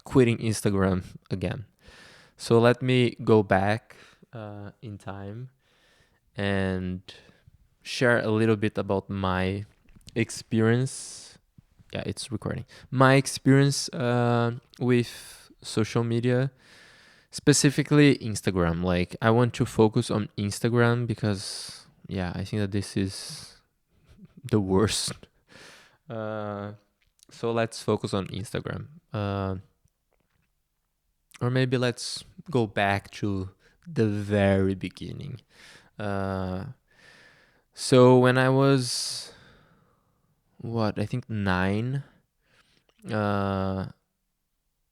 quitting Instagram again. So let me go back in time and share a little bit about my experience. Yeah, it's recording. My experience with social media, specifically Instagram. Like, I want to focus on Instagram because, yeah, I think that this is the worst. So let's focus on Instagram. Or maybe let's go back to the very beginning. Uh, so when I was, I think 9, uh,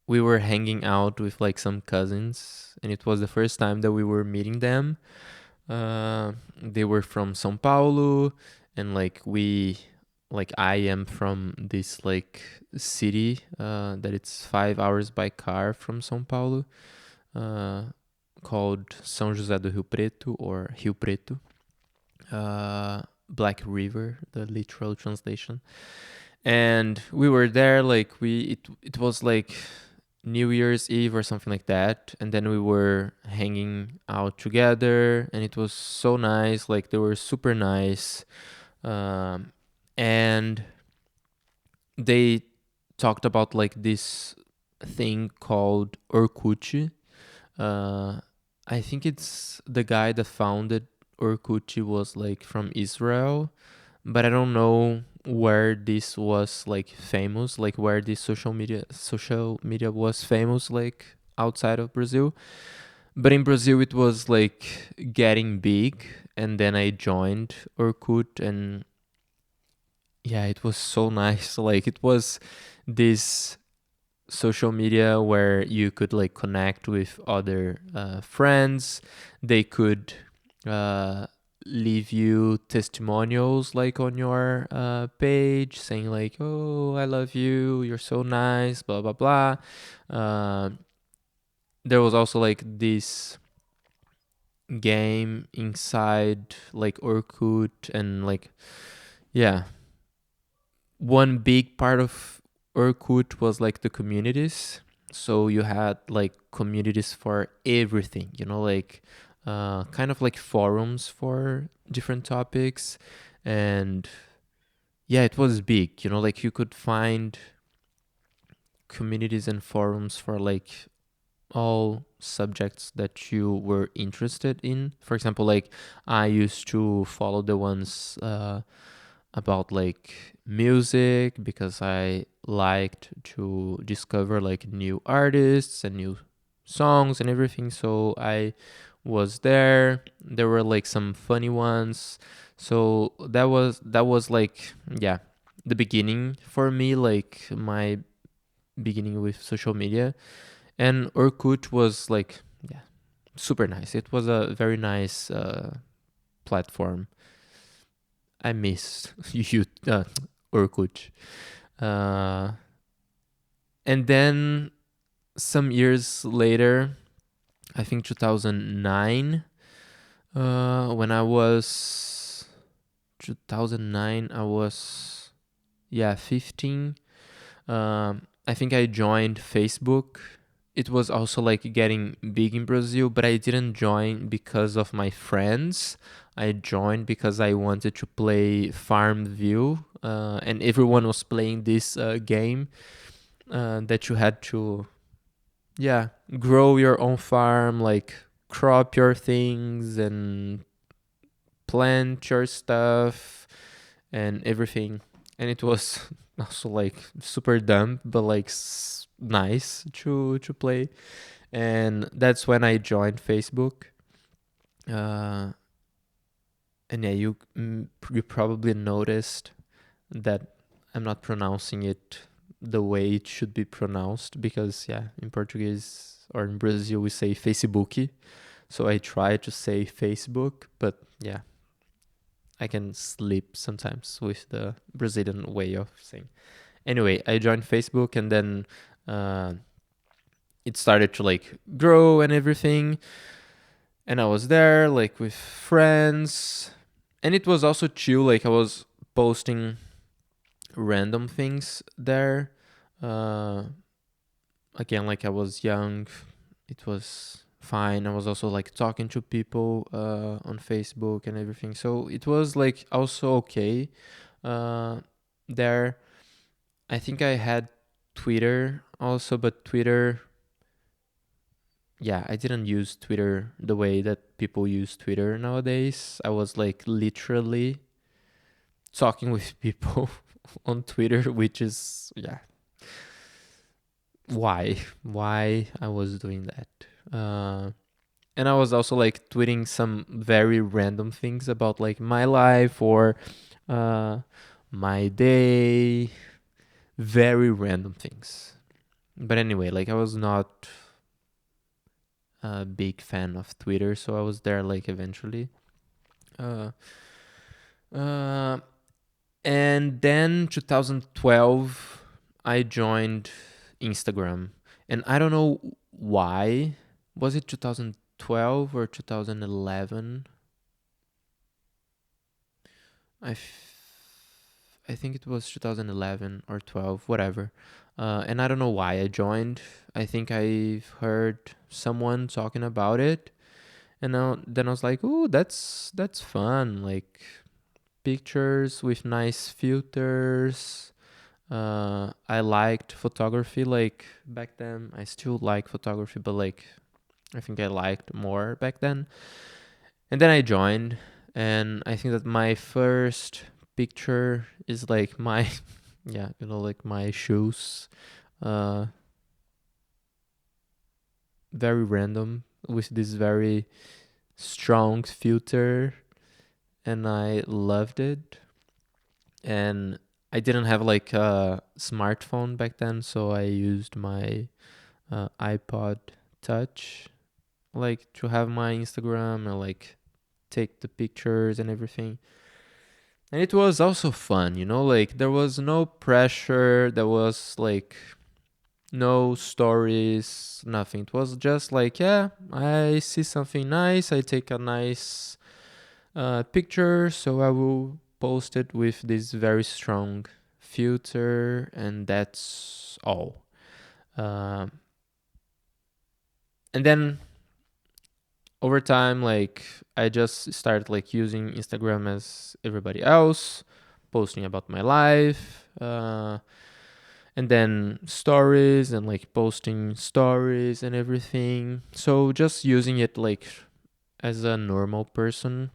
we were hanging out with like some cousins, and it was the first time that we were meeting them. They were from São Paulo, and like I am from this like city that it's 5 hours by car from São Paulo, called São José do Rio Preto or Rio Preto, Black River, the literal translation. And we were there, like it was like New Year's Eve or something like that, and then we were hanging out together, and it was so nice. Like, they were super nice, and they talked about like this thing called Orkut. Uh, I think it's the guy that founded Orkut was like from Israel, but I don't know where this was like famous, like where this social media was famous, like outside of Brazil. But in Brazil, it was like getting big, and then I joined Orkut, and yeah, it was so nice. Like, it was this social media where you could like connect with other friends. They could uh, leave you testimonials like on your page, saying like, "Oh, I love you, you're so nice," blah blah blah. uh, there was also like this game inside like Orkut, and like, yeah, one big part of Orkut was like the communities. So you had like communities for everything, like kind of like forums for different topics. And yeah, it was big, like you could find communities and forums for like all subjects that you were interested in. For example, like I used to follow the ones about like music because I liked to discover like new artists and new songs and everything. So I was there. There were like some funny ones. So that was like, yeah, the beginning for me, like my beginning with social media. And Orkut was like, yeah, super nice. It was a very nice platform. I miss you, Orkut. Uh, and then some years later, I think 2009, when I was 2009, I was, yeah, 15. I think I joined Facebook. It was also like getting big in Brazil, but I didn't join because of my friends. I joined because I wanted to play Farmville, and everyone was playing this game that you had to, yeah, grow your own farm, like crop your things and plant your stuff and everything. And it was also like super dumb, but like nice to play. And that's when I joined Facebook. Uh, and yeah, you probably noticed that I'm not pronouncing it the way it should be pronounced, because yeah, in Portuguese or in Brazil we say Facebook. So I try to say Facebook, but yeah, I can slip sometimes with the Brazilian way of saying. Anyway, I joined Facebook, and then uh, it started to like grow and everything. And I was there like with friends, and it was also chill. Like, I was posting random things there. Uh, again, like I was young, it was fine. I was also like talking to people on Facebook and everything, so it was like also okay. uh, there, I think I had Twitter also, but Twitter, yeah, I didn't use Twitter the way that people use Twitter nowadays. I was like literally talking with people on Twitter, which is, yeah, why I was doing that. And I was also like tweeting some very random things about like my life or uh, my day, very random things. But anyway, like I was not a big fan of Twitter, so I was there like eventually. Uh, uh, and then 2012, I joined Instagram, and I don't know why. Was it 2012 or 2011? I think it was 2011 or 12, whatever. And I don't know why I joined. I think I've heard someone talking about it, and then I was like, "Ooh, that's fun! Like pictures with nice filters." I liked photography like back then. I still like photography, but like I think I liked more back then. And then I joined, and I think that my first picture is like my, yeah, like my shoes, uh, very random with this very strong filter, and I loved it. And I didn't have like a smartphone back then, so I used my iPod Touch, like to have my Instagram and like take the pictures and everything. And it was also fun, like there was no pressure, there was like no stories, nothing. It was just like, yeah, I see something nice, I take a nice picture, so I will post it with this very strong filter, and that's all. Um, and then over time, like I just started like using Instagram as everybody else, posting about my life, and then stories and like posting stories and everything. So just using it like as a normal person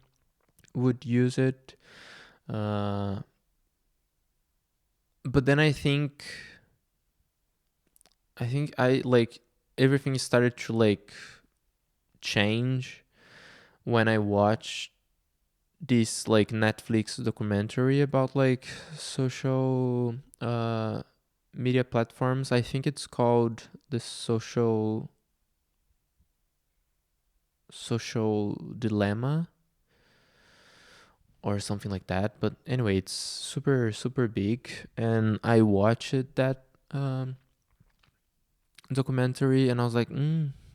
would use it. Uh, but then I think I like everything started to like change when I watched this like Netflix documentary about like social media platforms. I think it's called the social dilemma or something like that. But anyway, it's super super big, and I watched that um, documentary, and I was like,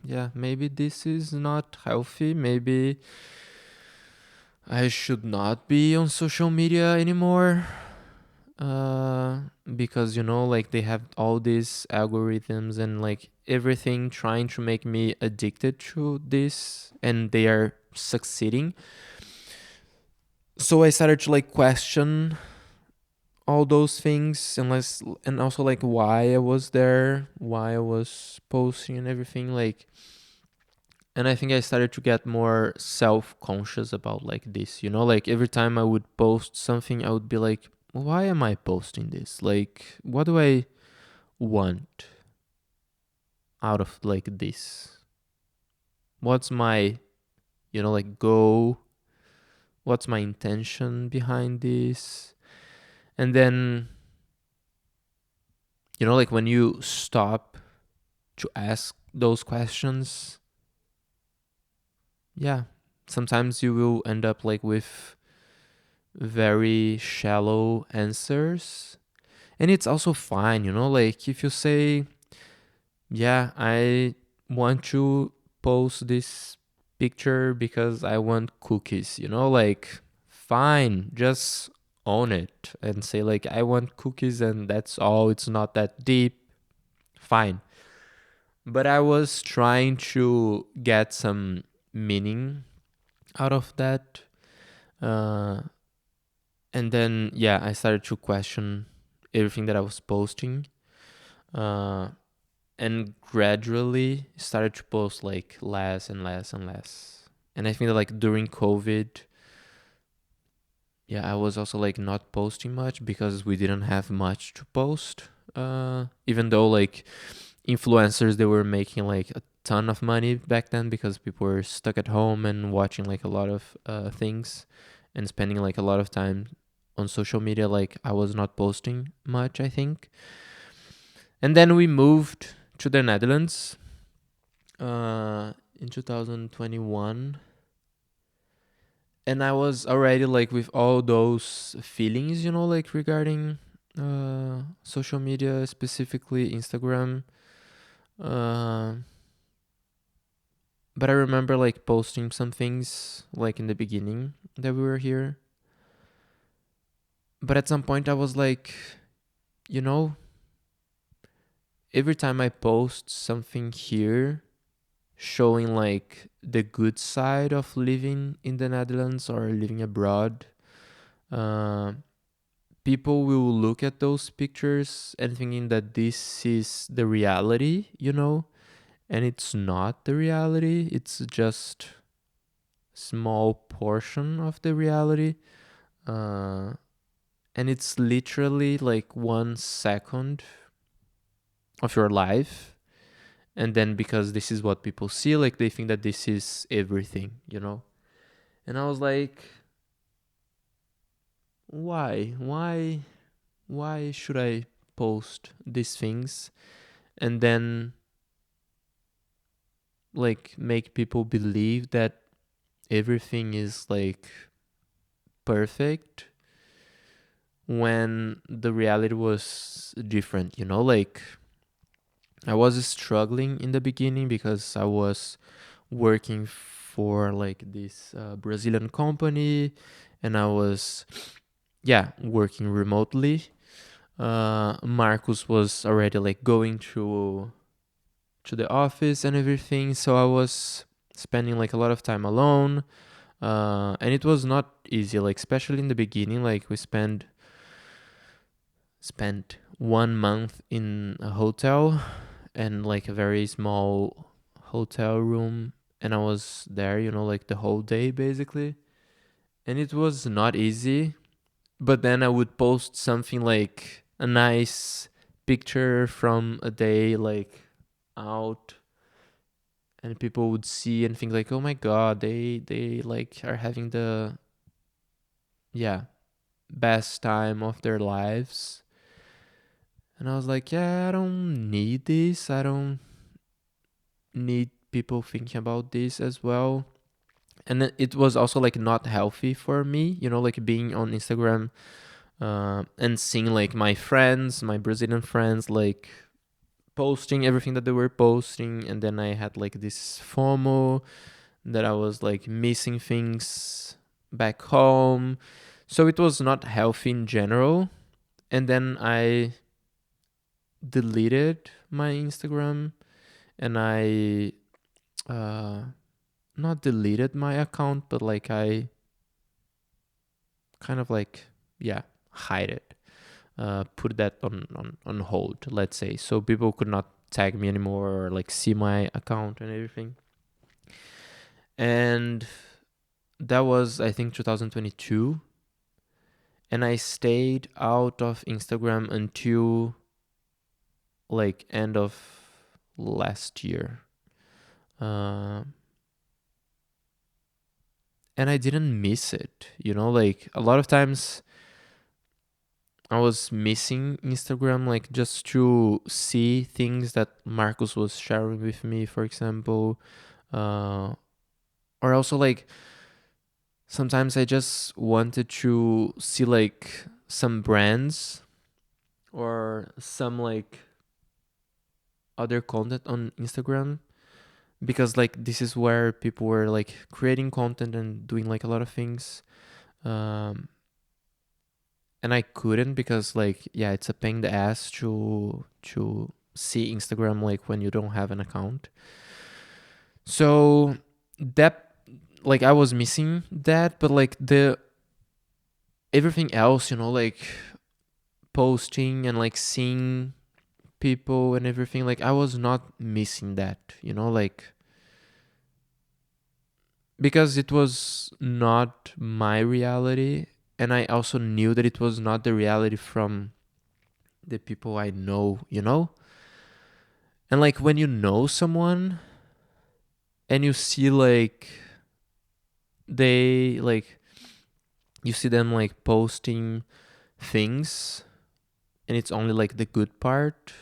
yeah, maybe this is not healthy. Maybe I should not be on social media anymore. Because like they have all these algorithms and like everything trying to make me addicted to this, and they are succeeding. So I started to like question all those things, and also like why I was there, why I was posting and everything, like. And I think I started to get more self-conscious about like this, like every time I would post something, I would be like, why am I posting this? Like, what do I want out of like this? What's my, like goal? What's my intention behind this? And then, like when you stop to ask those questions, yeah, sometimes you will end up like with very shallow answers. And it's also fine, like if you say, yeah, I want to post this picture because I want cookies, like fine, just own it and say like I want cookies and that's all. It's not that deep. Fine. But I was trying to get some meaning out of that. Uh, and then, yeah, I started to question everything that I was posting. Uh, and gradually started to post like less and less and less. And I think that like during COVID, yeah, I was also like not posting much because we didn't have much to post. Even though like influencers, they were making like a ton of money back then because people were stuck at home and watching like a lot of things and spending like a lot of time on social media. Like I was not posting much, I think. And then we moved to the Netherlands in 2021, and I was already like with all those feelings, like regarding social media, specifically Instagram. Uh, but I remember like posting some things like in the beginning that we were here. But at some point I was like, you know, every time I post something here showing like the good side of living in the Netherlands or living abroad, uh, people will look at those pictures and thinking that this is the reality, and it's not the reality. It's just small portion of the reality. Uh, and it's literally like 1 second of your life. And then because this is what people see, like they think that this is everything. And I was like, why should I post these things and then like make people believe that everything is like perfect when the reality was different? Like I was struggling in the beginning because I was working for like this Brazilian company, and I was, yeah, working remotely. Marcus was already like going to the office and everything, so I was spending like a lot of time alone. And it was not easy, like especially in the beginning. Like we spent 1 month in a hotel, and like a very small hotel room, and I was there, like the whole day basically. And it was not easy, but then I would post something like a nice picture from a day like out, and people would see and think like, oh my god, they like are having the, yeah, best time of their lives. And I was like, yeah, I don't need this. I don't need people thinking about this as well. And it was also like not healthy for me, like being on Instagram, and seeing like my friends, my Brazilian friends, like posting everything that they were posting. And then I had like this FOMO that I was like missing things back home. So it was not healthy in general. And then I deleted my Instagram, and I not deleted my account, but like I kind of like, yeah, hide it. Put that on hold, let's say, so people could not tag me anymore or like see my account and everything. And that was, I think, 2022. And I stayed out of Instagram until like end of last year. Uh, and I didn't miss it, like a lot of times I was missing Instagram, like just to see things that Marcus was sharing with me, for example. Uh, or also, like, sometimes I just wanted to see, like, some brands or some, like, other content on Instagram, because, like, this is where people were, like, creating content and doing, like, a lot of things. Um, and I couldn't because, like, yeah, it's a pain in the ass to see Instagram like when you don't have an account. So that, like, I was missing that, but like the everything else, like posting and like seeing people and everything, like I was not missing that, like because it was not my reality, and I also knew that it was not the reality from the people I know. And like when you know someone and you see like they like you see them like posting things and it's only like the good part,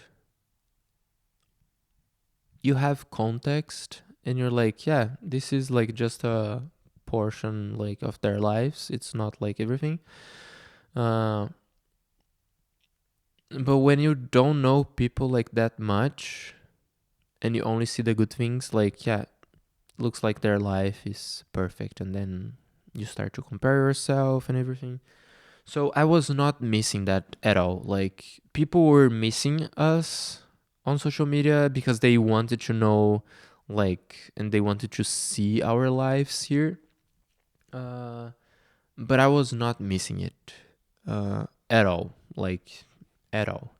you have context and you're like, yeah, this is like just a portion like of their lives, it's not like everything. uh but when you don't know people like that much and you only see the good things, like, yeah, looks like their life is perfect, and then you start to compare yourself and everything. So I was not missing that at all. Like people were missing us on social media because they wanted to know, like, and they wanted to see our lives here. Uh, but I was not missing it at all. Like at all.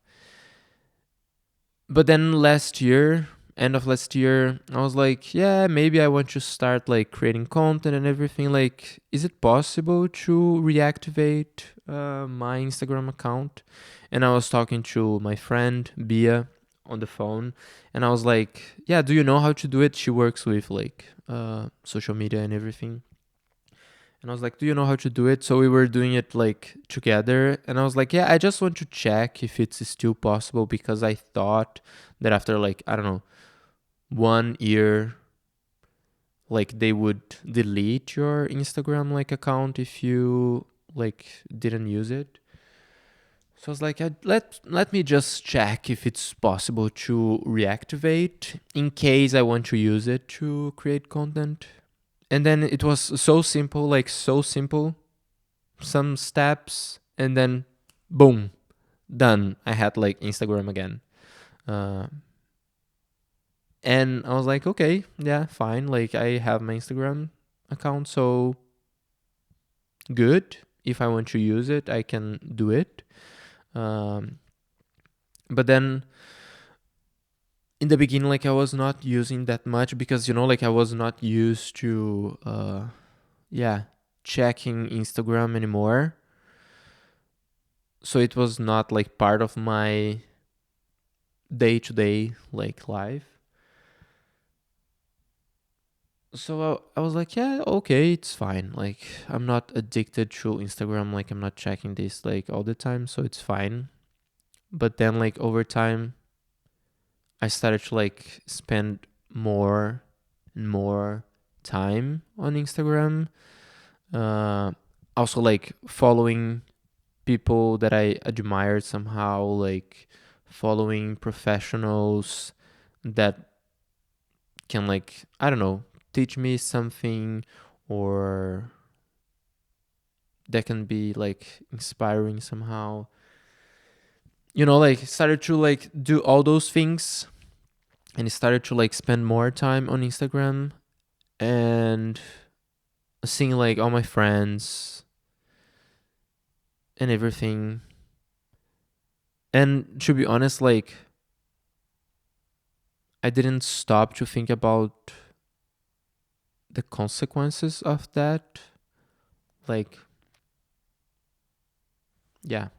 But then last year, end of last year, I was like, yeah, maybe I want to start like creating content and everything. Like, is it possible to reactivate my Instagram account? And I was talking to my friend Bia on the phone, and I was like, yeah, do you know how to do it? She works with like social media and everything. And I was like, do you know how to do it? So we were doing it like together. And I was like, yeah, I just want to check if it's still possible, because I thought that after like, I don't know, 1 year, like they would delete your Instagram like account if you like didn't use it. So I was like, let me just check if it's possible to reactivate in case I want to use it to create content. And then it was so simple, like so simple, some steps, and then boom, done. I had like Instagram again. Uh, and I was like, okay, yeah, fine. Like I have my Instagram account, so good. If I want to use it, I can do it. Um, but then in the beginning, like I was not using that much because like I was not used to, yeah, checking Instagram anymore. So it was not like part of my day to day like life. So I was like, yeah, okay, it's fine. Like I'm not addicted to Instagram. Like I'm not checking this like all the time, so it's fine. But then like over time, I started to like spend more and more time on Instagram. Uh, Also like following people that I admired somehow, like following professionals that can like, I don't know, teach me something, or that can be like inspiring somehow. Like started to like do all those things and started to like spend more time on Instagram and seeing like all my friends and everything. And to be honest, like I didn't stop to think about the consequences of that. Like, yeah,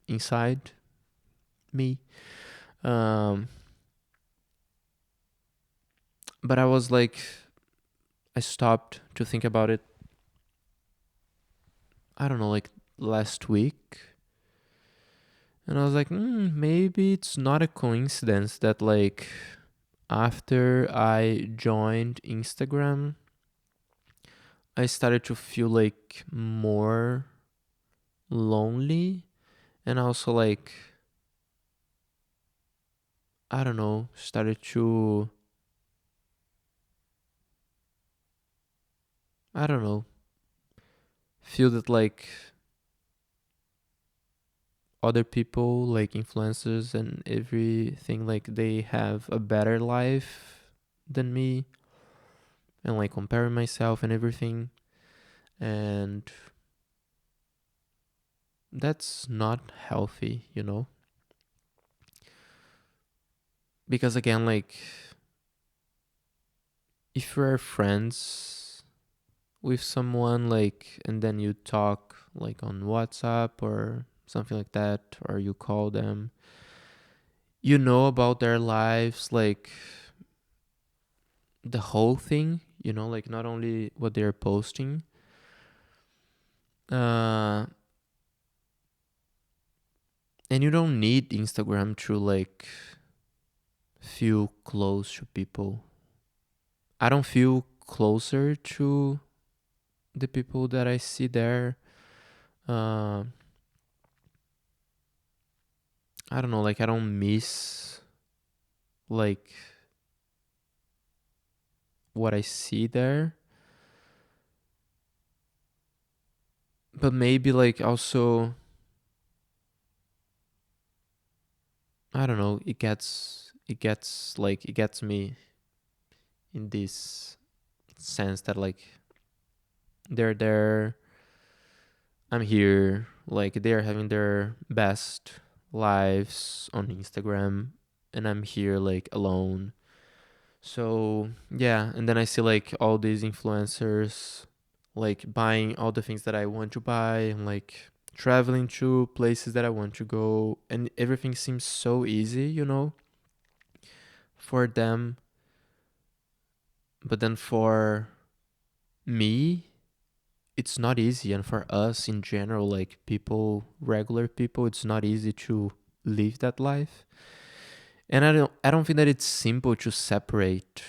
inside me. Um, but I was like, I stopped to think about it, I don't know, like last week. And I was like, maybe it's not a coincidence that, like, after I joined Instagram, I started to feel like more lonely, and also, like, I don't know, started to, I don't know, feel that, like, other people, like influencers and everything, like they have a better life than me, and like comparing myself and everything. And that's not healthy, because again, like if you're friends with someone, like, and then you talk like on WhatsApp or something like that, or you call them, you know about their lives, like the whole thing, like not only what they're posting. uh and you don't need Instagram to like feel close to people. I don't feel closer to the people that I see there. uh I don't know, like I don't miss like what I see there. But maybe like also, I don't know, it gets me in this sense that like they're there, I'm here, like they're having their best lives on Instagram, and I'm here like alone. So yeah, and then I see like all these influencers like buying all the things that I want to buy, and like traveling to places that I want to go, and everything seems so easy, for them. But then for me, it's not easy, and for us in general, like people, regular people, it's not easy to live that life. And I don't think that it's simple to separate,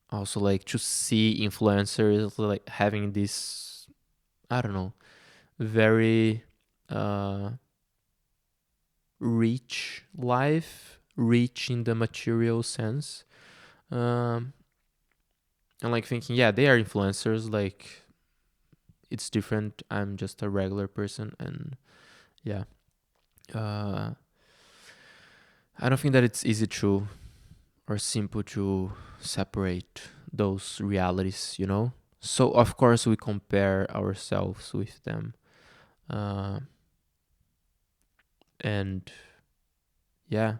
also like to see influencers like having this, I don't know, very uh rich life, rich in the material sense. um and like thinking, yeah, they are influencers, like it's different, I'm just a regular person. And yeah, uh I don't think that it's easy to, or simple to separate those realities. So of course we compare ourselves with them. uh and yeah,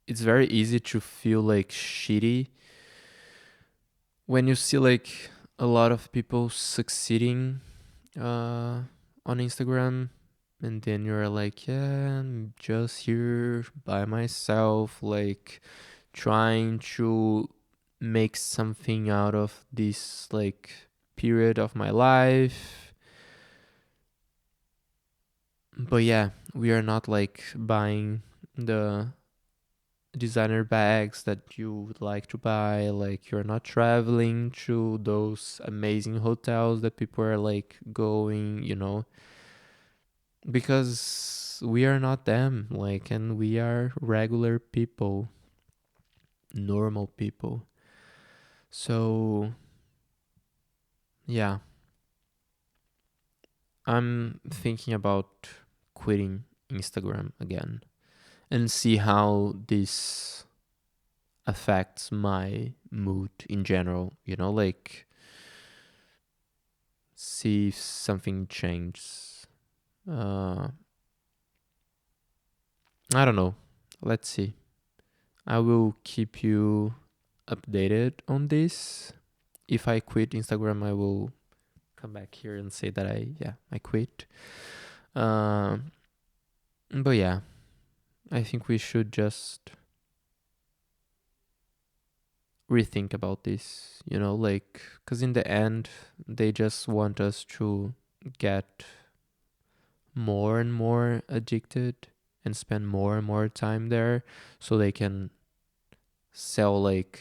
it's very easy to feel like shitty when you see like a lot of people succeeding uh, on Instagram, and then you're like, yeah, I'm just here by myself, like trying to make something out of this like period of my life. But yeah, we are not like buying the designer bags that you would like to buy, like you're not traveling to those amazing hotels that people are like going, because we are not them, like, and we are regular people, normal people. So yeah, I'm thinking about quitting Instagram again and see how this affects my mood in general, like see if something changes. Uh, I don't know. Let's see. I will keep you updated on this. If I quit Instagram, I will come back here and say that I quit. Um, but yeah, I think we should just rethink about this, like, because in the end, they just want us to get more and more addicted and spend more and more time there so they can sell like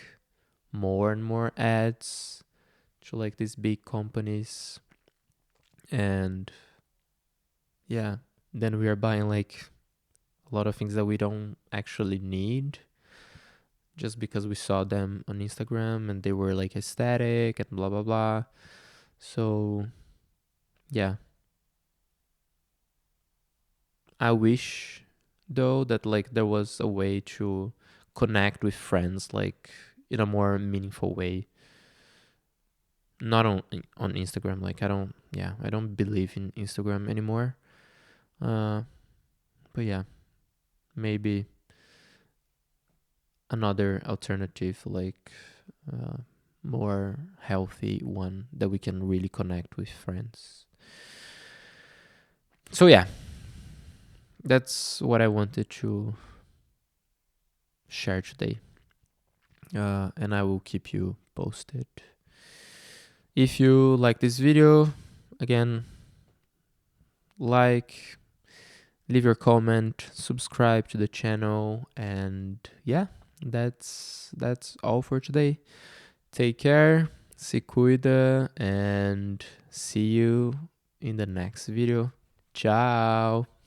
more and more ads to like these big companies. And yeah, then we are buying like a lot of things that we don't actually need just because we saw them on Instagram and they were like aesthetic and blah blah blah. So yeah, I wish though that like there was a way to connect with friends like in a more meaningful way. Not on Instagram. Like I don't believe in Instagram anymore. Uh, but yeah, maybe another alternative, like uh, more healthy one that we can really connect with friends. So yeah, that's what I wanted to share today. And I will keep you posted. If you like this video, again, like, leave your comment, subscribe to the channel, and yeah, that's all for today. Take care, se cuida, and see you in the next video. Ciao.